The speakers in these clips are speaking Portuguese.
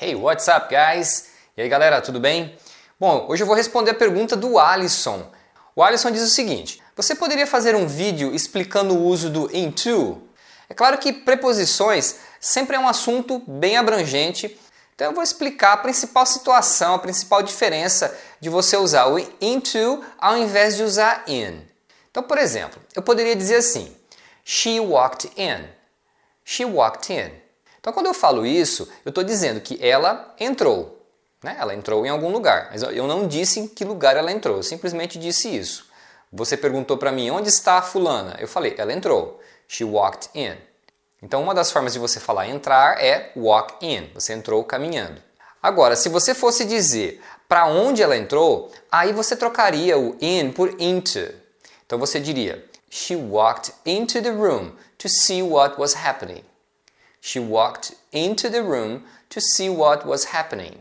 Hey, what's up, guys? E aí, galera, tudo bem? Bom, hoje eu vou responder a pergunta do Alisson. O Alisson diz o seguinte: você poderia fazer um vídeo explicando o uso do into? É claro que preposições sempre é um assunto bem abrangente, então eu vou explicar a principal situação, a principal diferença de você usar o into ao invés de usar in. Então, por exemplo, eu poderia dizer assim: She walked in. She walked in. Então, quando eu falo isso, eu estou dizendo que ela entrou. Né? Ela entrou em algum lugar, mas eu não disse em que lugar ela entrou, eu simplesmente disse isso. Você perguntou para mim, onde está a fulana? Eu falei, ela entrou. She walked in. Então, uma das formas de você falar entrar é walk in. Você entrou caminhando. Agora, se você fosse dizer para onde ela entrou, aí você trocaria o in por into. Então, você diria, She walked into the room to see what was happening. She walked into the room to see what was happening.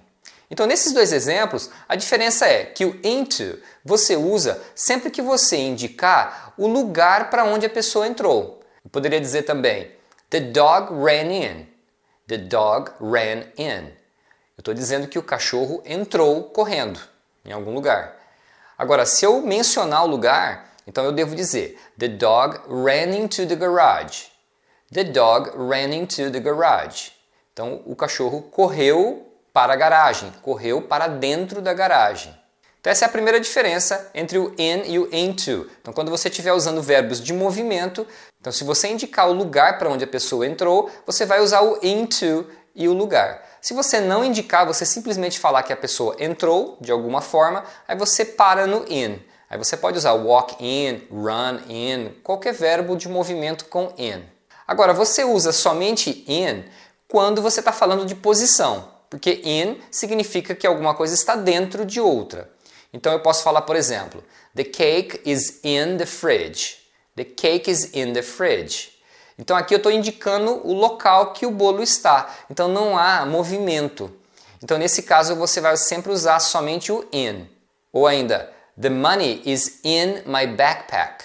Então, nesses dois exemplos, a diferença é que o into você usa sempre que você indicar o lugar para onde a pessoa entrou. Eu poderia dizer também, The dog ran in. The dog ran in. Eu estou dizendo que o cachorro entrou correndo em algum lugar. Agora, se eu mencionar o lugar, então eu devo dizer, The dog ran into the garage. The dog ran into the garage. Então, o cachorro correu para a garagem, correu para dentro da garagem. Então, essa é a primeira diferença entre o in e o into. Então, quando você estiver usando verbos de movimento, então se você indicar o lugar para onde a pessoa entrou, você vai usar o into e o lugar. Se você não indicar, você simplesmente falar que a pessoa entrou de alguma forma, aí você para no in. Aí você pode usar walk in, run in, qualquer verbo de movimento com in. Agora, você usa somente in quando você está falando de posição, porque in significa que alguma coisa está dentro de outra. Então eu posso falar, por exemplo, The cake is in the fridge. The cake is in the fridge. Então aqui eu estou indicando o local que o bolo está. Então não há movimento. Então nesse caso você vai sempre usar somente o in. Ou ainda, The money is in my backpack.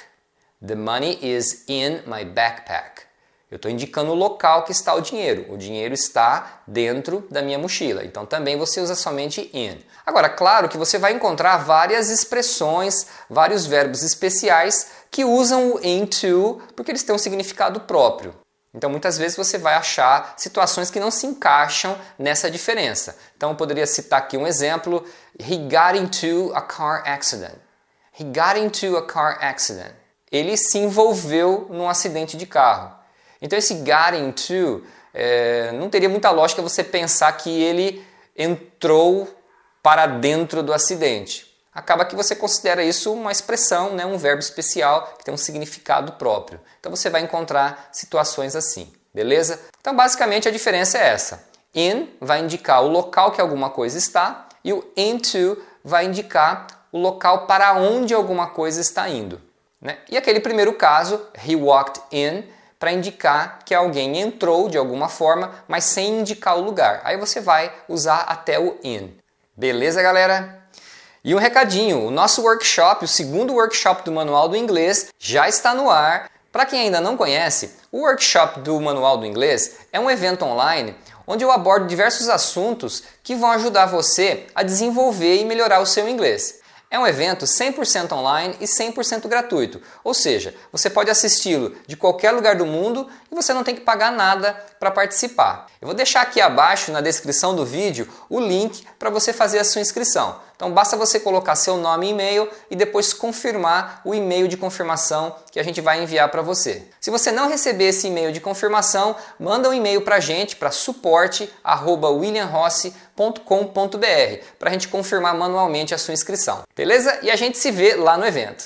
The money is in my backpack. Eu estou indicando o local que está o dinheiro. O dinheiro está dentro da minha mochila. Então também você usa somente in. Agora, claro que você vai encontrar várias expressões, vários verbos especiais que usam o into porque eles têm um significado próprio. Então muitas vezes você vai achar situações que não se encaixam nessa diferença. Então eu poderia citar aqui um exemplo. He got into a car accident. He got into a car accident. Ele se envolveu num acidente de carro. Então esse got into, não teria muita lógica você pensar que ele entrou para dentro do acidente. Acaba que você considera isso uma expressão, né, um verbo especial que tem um significado próprio. Então você vai encontrar situações assim, beleza? Então basicamente a diferença é essa. In vai indicar o local que alguma coisa está e o into vai indicar o local para onde alguma coisa está indo. Né? E aquele primeiro caso, he walked in, para indicar que alguém entrou de alguma forma, mas sem indicar o lugar. Aí você vai usar até o in. Beleza, galera? E um recadinho, o nosso workshop, o segundo workshop do Manual do Inglês, já está no ar. Para quem ainda não conhece, o workshop do Manual do Inglês é um evento online onde eu abordo diversos assuntos que vão ajudar você a desenvolver e melhorar o seu inglês. É um evento 100% online e 100% gratuito, ou seja, você pode assisti-lo de qualquer lugar do mundo e você não tem que pagar nada para participar. Eu vou deixar aqui abaixo na descrição do vídeo o link para você fazer a sua inscrição. Então basta você colocar seu nome e e-mail e depois confirmar o e-mail de confirmação que a gente vai enviar para você. Se você não receber esse e-mail de confirmação, manda um e-mail para a gente, para suporte@williamrossi.com.br, para a gente confirmar manualmente a sua inscrição. Beleza? E a gente se vê lá no evento.